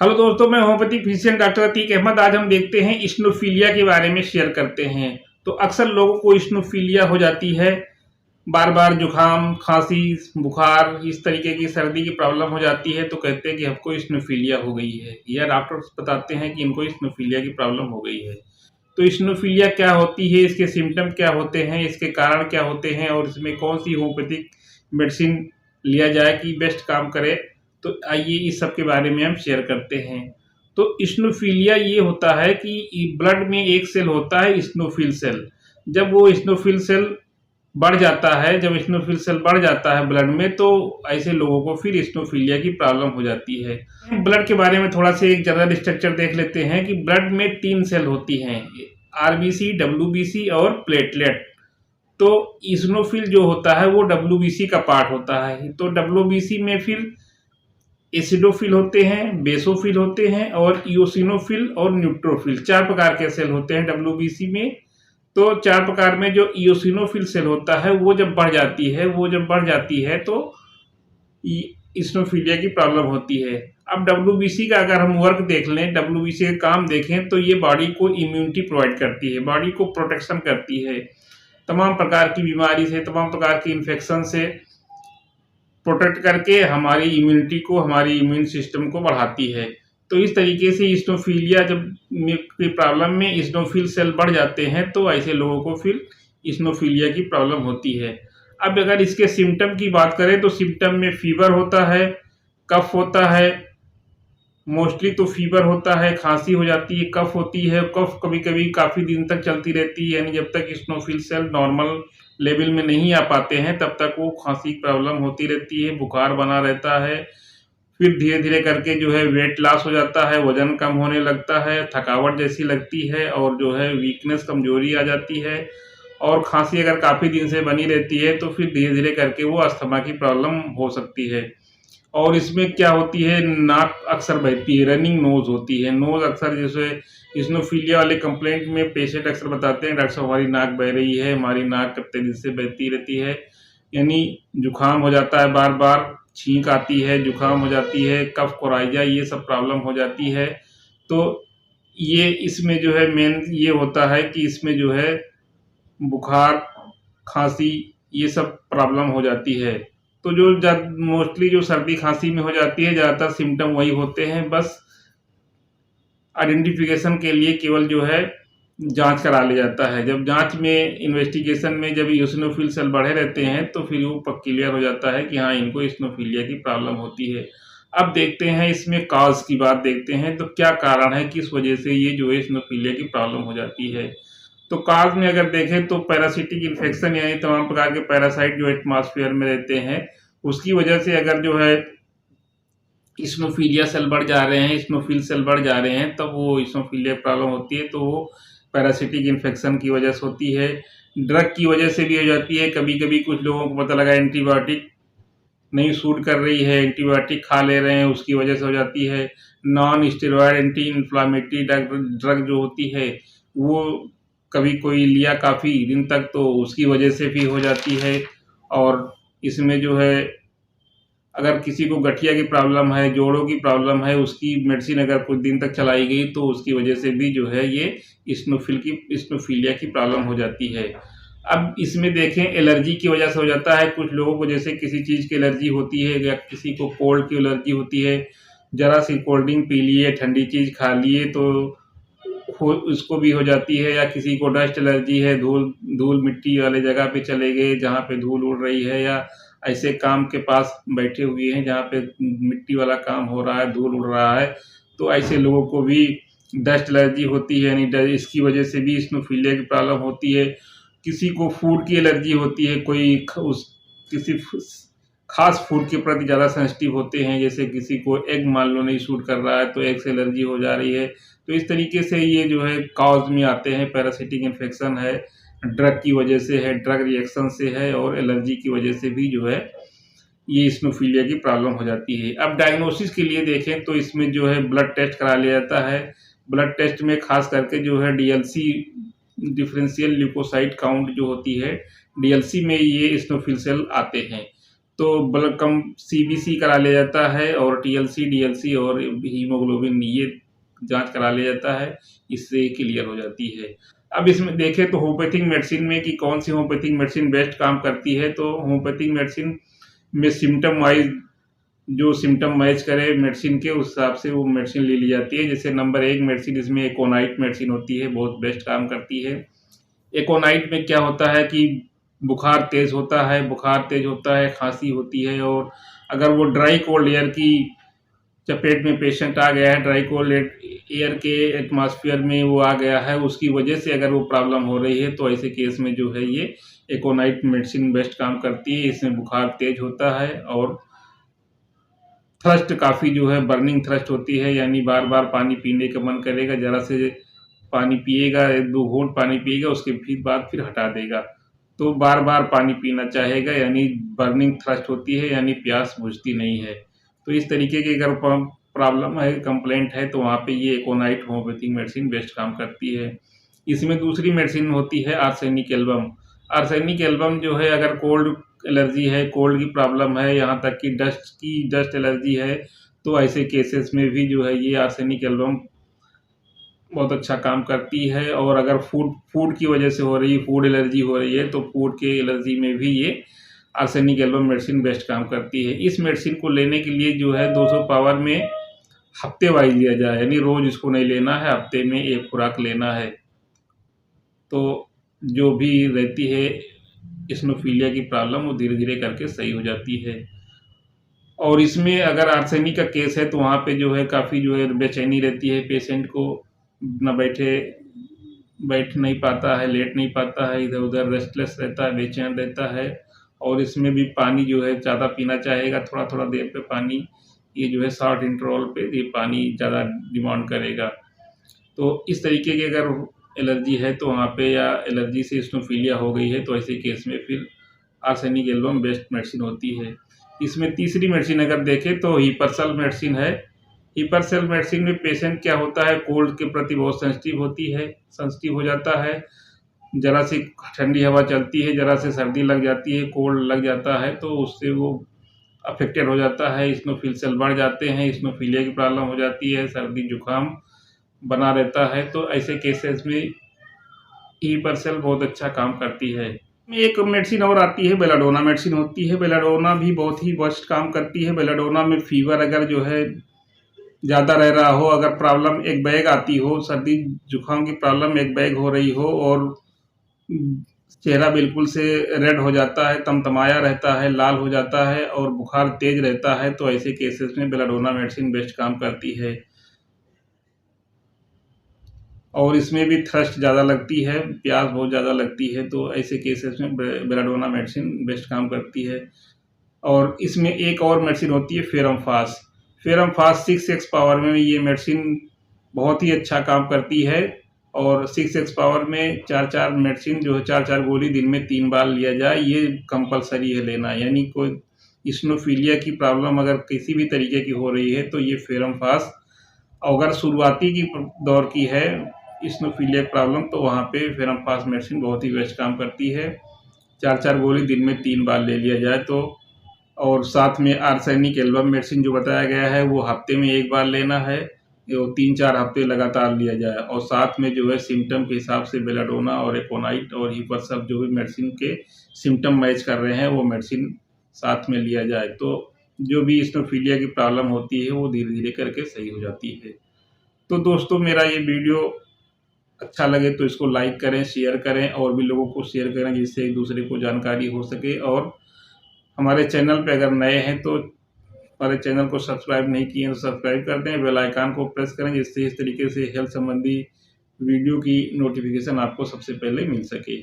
Hello दोस्तों, मैं homeopathy physician doctor Atiq Ahmad. आज हम देखते हैं इस्नोफिलिया के बारे में शेयर करते हैं। तो अक्सर लोगों को इस्नोफिलिया हो जाती है, बार बार जुकाम, खांसी, बुखार, इस तरीके की सर्दी की प्रॉब्लम हो जाती है तो कहते हैं कि हमको इस्नोफिलिया हो गई है, या डॉक्टर बताते हैं कि इनको इस्नोफिलिया की प्रॉब्लम हो गई है। तो इस्नोफिलिया क्या होती है, इसके सिम्टम क्या होते हैं, इसके कारण क्या होते हैं और इसमें कौन सी होम्योपैथिक मेडिसिन लिया जाए कि बेस्ट काम करे, तो आइए इस सब के बारे में हम शेयर करते हैं। तो इस्नोफिलिया ये होता है कि ब्लड में एक सेल होता है इस्नोफिल सेल। जब वो इस्नोफिल सेल बढ़ जाता है, जब इस्नोफिल सेल बढ़ जाता है ब्लड में, तो ऐसे लोगों को फिर इस्नोफिलिया की प्रॉब्लम हो जाती है। ब्लड के बारे में थोड़ा सा एक जनरल स्ट्रक्चर देख लेते हैं कि ब्लड में 3 सेल होती हैं, आरबीसी, डब्ल्यूबीसी और प्लेटलेट। तो इस्नोफिल जो होता है वो डब्ल्यूबीसी का पार्ट होता है। तो डब्ल्यूबीसी में फिर एसिडोफिल होते हैं, बेसोफिल होते हैं और इओसिनोफिल और न्यूट्रोफिल, 4 प्रकार के सेल होते हैं डब्ल्यूबीसी में। तो 4 प्रकार में जो इओसिनोफिल सेल होता है वो जब बढ़ जाती है तो इस्नोफिलिया की प्रॉब्लम होती है। अब डब्ल्यूबीसी का अगर हम वर्क देख लें, डब्ल्यूबीसी का काम देखें, तो ये बॉडी को इम्यूनिटी प्रोवाइड करती है, बॉडी को प्रोटेक्शन करती है, तमाम प्रकार की बीमारी से, तमाम प्रकार की इन्फेक्शन से प्रोटेक्ट करके हमारी इम्यूनिटी को, हमारी इम्यून सिस्टम को बढ़ाती है। तो इस तरीके से इस्नोफिलिया जब की प्रॉब्लम में इस्नोफिल सेल बढ़ जाते हैं तो ऐसे लोगों को फिर इस्नोफिलिया की प्रॉब्लम होती है। अब अगर इसके सिम्टम की बात करें तो सिम्टम में फीवर होता है, कफ होता है, मोस्टली तो फीवर होता है, खांसी हो जाती है, कफ होती है। कफ कभी-कभी काफ़ी दिन तक चलती रहती है, यानी जब तक इस्नोफिल सेल नॉर्मल लेवल में नहीं आ पाते हैं तब तक वो खांसी की प्रॉब्लम होती रहती है, बुखार बना रहता है। फिर धीरे-धीरे करके जो है वेट लॉस हो जाता है, वज़न कम होने लगता है, थकावट जैसी लगती है और जो है वीकनेस, कमज़ोरी आ जाती है। और खांसी अगर काफ़ी दिन से बनी रहती है तो फिर धीरे-धीरे करके वो अस्थमा की प्रॉब्लम हो सकती है। और इसमें क्या होती है, नाक अक्सर बहती है, रनिंग नोज़ होती है। नोज़ अक्सर जैसे इस्नोफिलिया वाले कंप्लेंट में पेशेंट अक्सर बताते हैं, डॉक्टर साहब हमारी नाक बह रही है, हमारी नाक कितने दिन से बहती रहती है। यानी जुकाम हो जाता है, बार-बार छींक आती है, जुकाम हो जाती है, कफ कोराइजा, ये सब प्रॉब्लम हो जाती है। तो ये इसमें जो है मेन ये होता है कि इसमें जो है बुखार, खाँसी, ये सब प्रॉब्लम हो जाती है। तो जो जब मोस्टली जो सर्दी खाँसी में हो जाती है, ज़्यादातर सिम्पटम वही होते हैं। बस आइडेंटिफ़िकेशन के लिए केवल जो है जाँच करा लिया जाता है। जब जाँच में, इन्वेस्टिगेशन में जब इओसिनोफिल सेल बढ़े रहते हैं तो फिर वो क्लियर हो जाता है कि हाँ, इनको इस्नोफिलिया की प्रॉब्लम होती है। अब देखते हैं इसमें कॉज़ की बात देखते हैं, तो क्या कारण है, किस वजह से ये जो है इस्नोफिलिया की प्रॉब्लम हो जाती है। तो कॉज़ में अगर देखें तो पैरासिटिक इन्फेक्शन, यानी तमाम प्रकार के पैरासाइट जो एटमॉस्फेयर में रहते हैं, उसकी वजह से अगर जो है इस्नोफिलिया सेल बढ़ जा रहे हैं, इस्नोफिल सेल बढ़ जा रहे हैं, तब वो इस्नोफिलिया प्रॉब्लम होती है। तो वो पैरासिटिक इन्फेक्शन की वजह से होती है। ड्रग की वजह से भी हो जाती है। कभी-कभी कुछ लोगों को पता लगा एंटीबायोटिक नहीं सूट कर रही है, एंटीबायोटिक खा ले रहे हैं, उसकी वजह से हो जाती है। Non steroid anti inflammatory drug drug जो होती है, वो कभी कोई लिया काफ़ी दिन तक तो उसकी वजह से भी हो जाती है। और इसमें जो है अगर किसी को गठिया की प्रॉब्लम है, जोड़ों की प्रॉब्लम है, उसकी मेडिसिन अगर कुछ दिन तक चलाई गई तो उसकी वजह से भी जो है ये इस्नोफिलिया की प्रॉब्लम हो जाती है। अब इसमें देखें एलर्जी की वजह से हो जाता है। कुछ लोगों को जैसे किसी चीज़ की एलर्जी होती है, या किसी को कोल्ड की एलर्जी होती है, ज़रा सी कोल्ड ड्रिंक पी लिए, ठंडी चीज़ खा लिए तो हो उसको भी हो जाती है। या किसी को डस्ट एलर्जी है, धूल धूल मिट्टी वाले जगह पे चले गए जहाँ पे धूल उड़ रही है, या ऐसे काम के पास बैठे हुए हैं जहाँ पे मिट्टी वाला काम हो रहा है, धूल उड़ रहा है, तो ऐसे लोगों को भी डस्ट एलर्जी होती है, यानी इसकी वजह से भी इस्नोफिलिया की प्रॉब्लम होती है। किसी को फूड की एलर्जी होती है, कोई किसी खास फूड के प्रति ज़्यादा सेंसिटिव होते हैं, जैसे किसी को एग मान लो नहीं सूट कर रहा है तो एग से एलर्जी हो जा रही है। तो इस तरीके से ये जो है कॉज में आते हैं। पैरासिटिक इन्फेक्शन है, ड्रग की वजह से है, ड्रग रिएक्शन से है, और एलर्जी की वजह से भी जो है ये इस्नोफिलिया की प्रॉब्लम हो जाती है। अब डायग्नोसिस के लिए देखें तो इसमें जो है ब्लड टेस्ट करा लिया जाता है। ब्लड टेस्ट में खास करके जो है डीएलसी, डिफरेंशियल ल्यूकोसाइट काउंट जो होती है, डीएलसी में ये इस्नोफिल सेल आते हैं। तो ब्लड कम सीबीसी करा लिया जाता है और टीएलसी, डीएलसी और हीमोग्लोबिन ये जाँच करा लिया जाता है, इससे क्लियर हो जाती है। अब इसमें देखें तो होम्योपैथिक मेडिसिन में कि कौन-सी होम्योपैथिक मेडिसिन बेस्ट काम करती है, तो होम्योपैथिक मेडिसिन में सिम्पटम वाइज़ जो सिम्पटम मैच करे मेडिसिन के उस हिसाब से वो मेडिसिन ले ली जाती है। जैसे नंबर 1 मेडिसिन इसमें एकोनाइट मेडिसिन होती है, बहुत बेस्ट काम करती है। एकोनाइट में क्या होता है कि बुखार तेज़ होता है, खाँसी होती है और अगर वो ड्राई कोल्ड एयर की चपेट में पेशेंट आ गया है, ड्राई कोल्ड एयर के एटमॉस्फेयर में वो आ गया है, उसकी वजह से अगर वो प्रॉब्लम हो रही है, तो ऐसे केस में जो है ये एकोनाइट मेडिसिन बेस्ट काम करती है। इसमें बुखार तेज़ होता है और थ्रस्ट काफ़ी जो है बर्निंग थ्रस्ट होती है, यानी बार-बार पानी पीने का मन करेगा, ज़रा से पानी पिएगा, 1-2 घूँट पानी पिएगा, उसके बाद फिर हटा देगा। तो बार-बार पानी पीना चाहेगा, यानी बर्निंग थ्रस्ट होती है, यानी प्यास बुझती नहीं है। तो इस तरीके की अगर प्रॉब्लम है, कंप्लेंट है, तो वहाँ पे ये एकोनाइट होम्योपैथिक मेडिसिन बेस्ट काम करती है। इसमें दूसरी मेडिसिन होती है आर्सेनिक एल्बम। आर्सेनिक एल्बम जो है अगर कोल्ड एलर्जी है, कोल्ड की प्रॉब्लम है, यहाँ तक कि डस्ट एलर्जी है, तो ऐसे केसेस में भी जो है ये आर्सेनिक एल्बम बहुत अच्छा काम करती है। और अगर फूड की वजह से हो रही है, फूड एलर्जी हो रही है, तो फूड के एलर्जी में भी ये आर्सेनिक एल्बम मेडिसिन बेस्ट काम करती है। इस मेडिसिन को लेने के लिए जो है 200 पावर में हफ्ते वाइज लिया जाए, यानी रोज़ इसको नहीं लेना है, हफ्ते में 1 खुराक लेना है। तो जो भी रहती है इसनोफिलिया की प्रॉब्लम वो धीरे-धीरे करके सही हो जाती है। और इसमें अगर आर्सेनिक का केस है तो वहाँ पे जो है काफ़ी जो है बेचैनी रहती है, पेशेंट को ना बैठ नहीं पाता है, लेट नहीं पाता है, इधर-उधर रेस्टलेस रहता है, बेचैन रहता है। और इसमें भी पानी जो है ज़्यादा पीना चाहेगा, थोड़ा-थोड़ा देर पे पानी ये जो है शॉर्ट इंटरवल पे ये पानी ज़्यादा डिमांड करेगा। तो इस तरीके की अगर एलर्जी है तो वहाँ पे या एलर्जी से इसनोफिलिया हो गई है तो ऐसे केस में फिर आर्सेनिक एल्बम बेस्ट मेडिसिन होती है। इसमें तीसरी मेडिसिन अगर देखें तो हिपरसल मेडिसिन है। हिपरसेल मेडिसिन में पेशेंट क्या होता है कोल्ड के प्रति बहुत सेंसिटिव हो जाता है। ज़रा सी ठंडी हवा चलती है, ज़रा से सर्दी लग जाती है, कोल्ड लग जाता है तो उससे वो अफ़ेक्टेड हो जाता है, इसनोफिल सेल बढ़ जाते हैं, इसनोफिलिया की प्रॉब्लम हो जाती है, सर्दी-जुकाम बना रहता है। तो ऐसे केसेस में हिपरसेल बहुत अच्छा काम करती है। एक मेडिसिन और आती है, बेलाडोना मेडिसिन होती है। बेलाडोना भी बहुत ही बेस्ट काम करती है। बेलाडोना में फ़ीवर अगर जो है ज़्यादा रह रहा हो, अगर प्रॉब्लम एक बैग आती हो, सर्दी-जुकाम की प्रॉब्लम एक बैग हो रही हो और चेहरा बिल्कुल से रेड हो जाता है, तमतमाया रहता है, लाल हो जाता है और बुखार तेज़ रहता है, तो ऐसे केसेस में बेलाडोना मेडिसिन बेस्ट काम करती है। और इसमें भी थ्रस्ट ज़्यादा लगती है, प्यास बहुत ज़्यादा लगती है, तो ऐसे केसेस में बेलाडोना मेडिसिन बेस्ट काम करती है। और इसमें एक और मेडिसिन होती है फेरमफास। फेरमफास 6x पावर में ये मेडिसिन बहुत ही अच्छा काम करती है और 6x पावर में 4-4 मेडिसिन जो है 4-4 गोली दिन में 3 बार लिया जाए, ये कंपल्सरी है लेना। यानी कोई इसनोफिलिया की प्रॉब्लम अगर किसी भी तरीके की हो रही है, तो ये फेरमफास अगर शुरुआती की दौर की है इसनोफिलिया प्रॉब्लम, तो वहाँ पे फेरमफास मेडिसिन बहुत ही बेस्ट काम करती है। 4-4 गोली दिन में 3 बार ले लिया जाए तो। और साथ में आर्सेनिक एल्बम मेडिसिन जो बताया गया है वो हफ्ते में 1 बार लेना है, वो 3-4 हफ्ते लगातार लिया जाए। और साथ में जो है सिम्पटम के हिसाब से बेलाडोना और एकोनाइट और हिपरसल जो भी मेडिसिन के सिम्पटम मैच कर रहे हैं वो मेडिसिन साथ में लिया जाए, तो जो भी इसनोफिलिया की प्रॉब्लम होती है वो धीरे-धीरे करके सही हो जाती है। तो दोस्तों मेरा ये वीडियो अच्छा लगे तो इसको लाइक करें, शेयर करें और भी लोगों को शेयर करें जिससे एक दूसरे को जानकारी हो सके। और हमारे चैनल पे अगर नए हैं तो हमारे चैनल को सब्सक्राइब नहीं किए हैं तो सब्सक्राइब कर दें, बेल आइकन को प्रेस करें जिससे इस तरीके से हेल्थ संबंधी वीडियो की नोटिफिकेशन आपको सबसे पहले मिल सके।